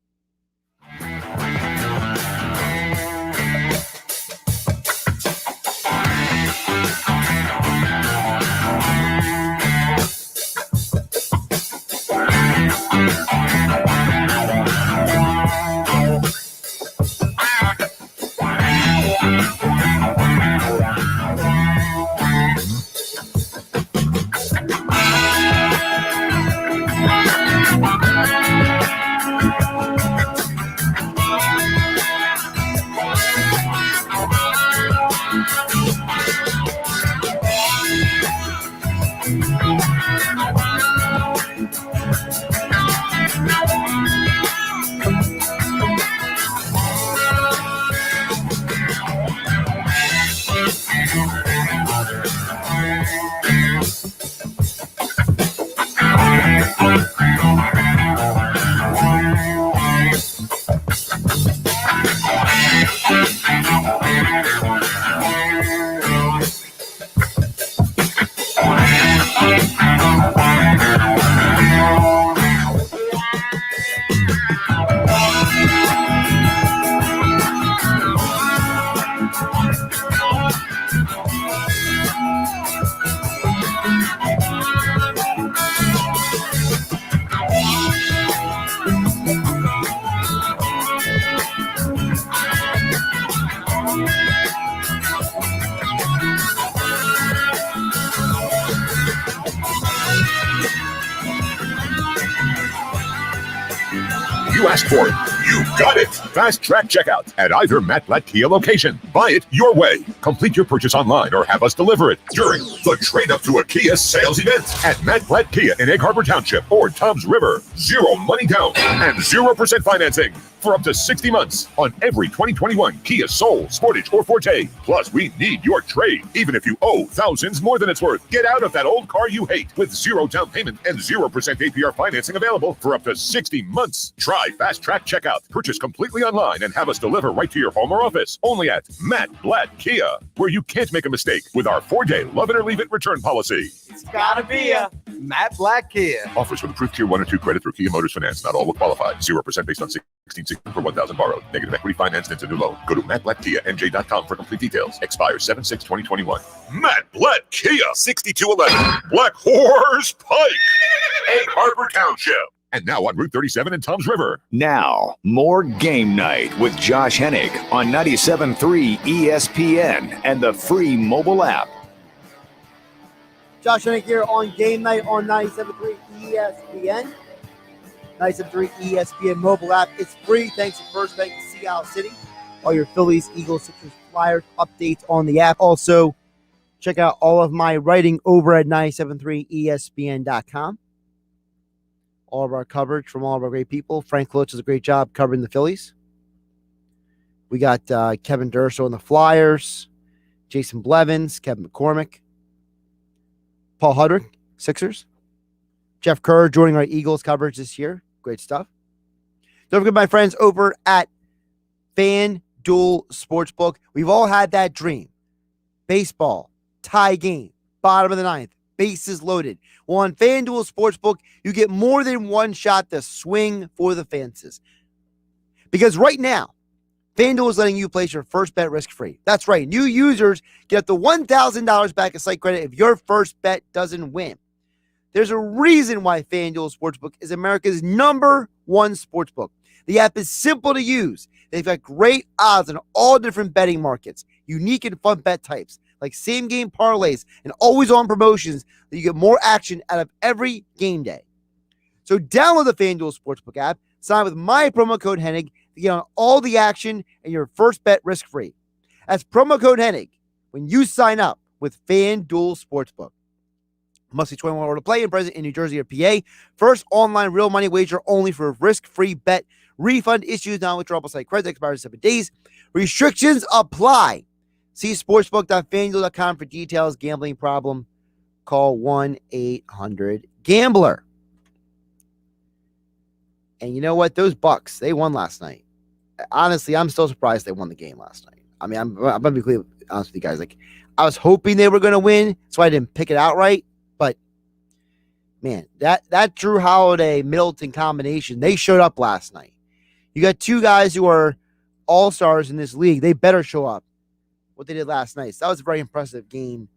You asked for it. You got it. Fast Track Checkout at either Matt Blatt Kia location. Buy it your way. Complete your purchase online or have us deliver it during the Trade Up to a Kia sales event at Matt Blatt Kia in Egg Harbor Township or Tom's River. 0 money down and 0% financing for up to 60 months on every 2021 Kia Soul, Sportage, or Forte. Plus, we need your trade, even if you owe thousands more than it's worth. Get out of that old car you hate with 0 down payment and 0% APR financing available for up to 60 months. Try Fast Track Checkout. Purchase completely online and have us deliver right to your home or office. Only at Matt Blatt Kia, where you can't make a mistake with our 4-day love it or leave it return policy. It's gotta be ya. Matt Black Kia. Offers with approved Tier 1 or 2 credit through Kia Motors Finance. Not all will qualify. 0% based on 1660 for 1,000 borrowed. Negative equity financed into new loan. Go to mattblackkianj.com for complete details. Expires 7/6/2021. Matt Black Kia, 6211 Black Horse Pike, Egg Harbor Township. And now on Route 37 in Toms River. Now, more Game Night with Josh Hennig on 97.3 ESPN and the free mobile app. Josh Hennig here on Game Night on 97.3 ESPN. 97.3 ESPN mobile app. It's free. Thanks to First Bank of Seattle City. All your Phillies, Eagles, Sixers, Flyers updates on the app. Also, check out all of my writing over at 97.3ESPN.com. All of our coverage from all of our great people. Frank Klose does a great job covering the Phillies. We got Kevin Durso on the Flyers, Jason Blevins, Kevin McCormick, Paul Hudrick, Sixers, Jeff Kerr joining our Eagles coverage this year. Great stuff. Don't forget my friends over at FanDuel Sportsbook. We've all had that dream. Baseball, tie game, bottom of the ninth, bases loaded. Well, on FanDuel Sportsbook, you get more than one shot to swing for the fences. Because right now, FanDuel is letting you place your first bet risk-free. That's right. New users get up to $1,000 back in site credit if your first bet doesn't win. There's a reason why FanDuel Sportsbook is America's #1 sportsbook. The app is simple to use. They've got great odds on all different betting markets, unique and fun bet types, like same-game parlays and always-on promotions that you get more action out of every game day. So download the FanDuel Sportsbook app, sign with my promo code Hennig to get on all the action and your first bet risk-free. That's promo code Hennig when you sign up with FanDuel Sportsbook. Must be 21 or to play and present in New Jersey or PA. First online real money wager only for risk-free bet. Refund issues non-withdrawable site credit expires in 7 days. Restrictions apply. See sportsbook.fanduel.com for details. Gambling problem? Call 1-800-GAMBLER. And you know what? Those Bucks, they won last night. Honestly, I'm still surprised they won the game last night. I mean, I'm going to be clear, honest with you guys. Like, I was hoping they were going to win, so I didn't pick it outright. But, man, that Drew Holiday-Middleton combination, they showed up last night. You got two guys who are all-stars in this league. They better show up what they did last night. So that was a very impressive game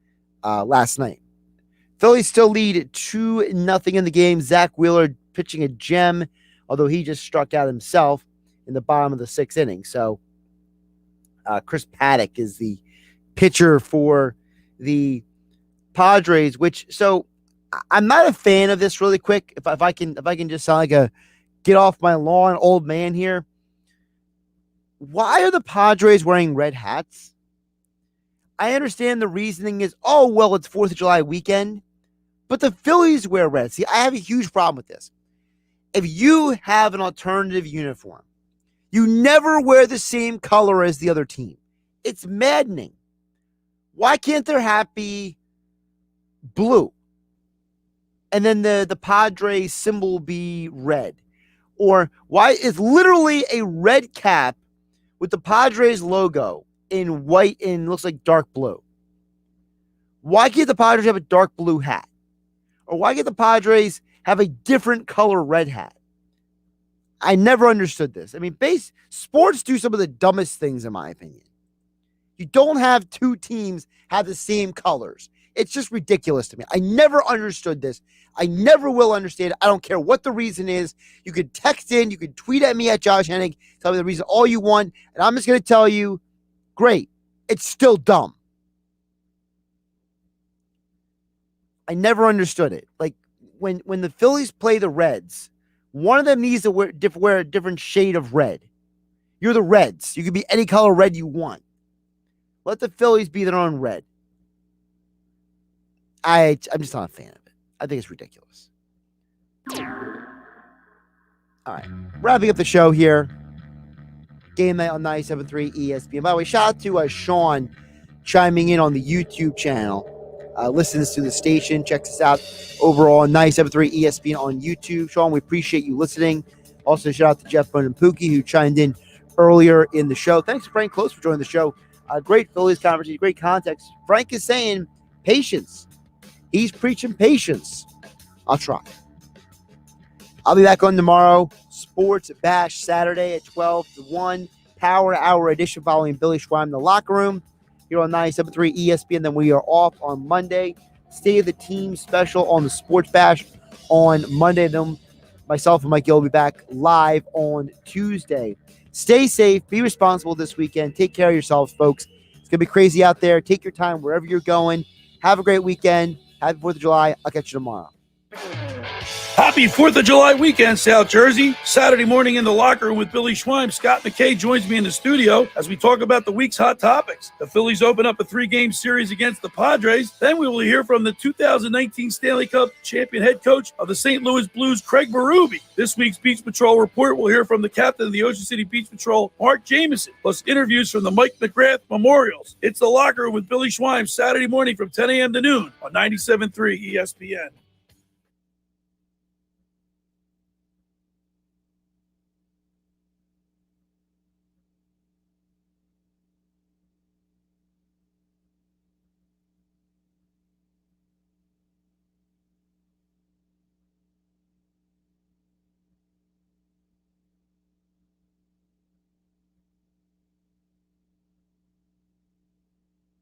last night. Phillies still lead 2-0 in the game. Zach Wheeler pitching a gem, although he just struck out himself in the bottom of the 6th inning. So Chris Paddock is the pitcher for the Padres, so I'm not a fan of this really quick. If I can just sound like a get off my lawn old man here. Why are the Padres wearing red hats? I understand the reasoning is, it's 4th of July weekend, but the Phillies wear red. See, I have a huge problem with this. If you have an alternative uniform, you never wear the same color as the other team. It's maddening. Why can't their hat be blue? And then the Padres symbol be red? Or why is literally a red cap with the Padres logo in white and looks like dark blue? Why can't the Padres have a dark blue hat? Or why can't the Padres have a different color red hat? I never understood this. I mean, sports do some of the dumbest things, in my opinion. You don't have two teams have the same colors. It's just ridiculous to me. I never understood this. I never will understand it. I don't care what the reason is. You could text in. You could tweet at me at Josh Hennig. Tell me the reason all you want. And I'm just going to tell you, great. It's still dumb. I never understood it. Like, when the Phillies play the Reds, one of them needs to wear a different shade of red. You're the Reds. You can be any color red you want. Let the Phillies be their own red. I'm just not a fan of it. I think it's ridiculous. All right. Wrapping up the show here. Game Night on 97.3 ESPN. By the way, shout out to Sean chiming in on the YouTube channel. Listens to the station. Checks us out overall on 97.3 ESPN on YouTube. Sean, we appreciate you listening. Also, shout out to Jeff Bone and Pookie, who chimed in earlier in the show. Thanks to Frank Klose for joining the show. Great Phillies conversation, great context. Frank is saying patience. He's preaching patience. I'll try. I'll be back on tomorrow. Sports Bash Saturday at 12 to 1. Power Hour edition following Billy Schweim in the locker room here on 97.3 ESPN. Then we are off on Monday. State of the Team special on the Sports Bash on Monday. Then myself and Mike Gill will be back live on Tuesday. Stay safe. Be responsible this weekend. Take care of yourselves, folks. It's going to be crazy out there. Take your time wherever you're going. Have a great weekend. Happy 4th of July. I'll catch you tomorrow. Happy 4th of July weekend, South Jersey. Saturday morning in the locker room with Billy Schweim. Scott McKay joins me in the studio as we talk about the week's hot topics. The Phillies open up a 3-game series against the Padres. Then we will hear from the 2019 Stanley Cup champion head coach of the St. Louis Blues, Craig Berube. This week's Beach Patrol report, we'll hear from the captain of the Ocean City Beach Patrol, Mark Jamieson, plus interviews from the Mike McGrath Memorials. It's the locker room with Billy Schweim, Saturday morning from 10 a.m. to noon on 97.3 ESPN.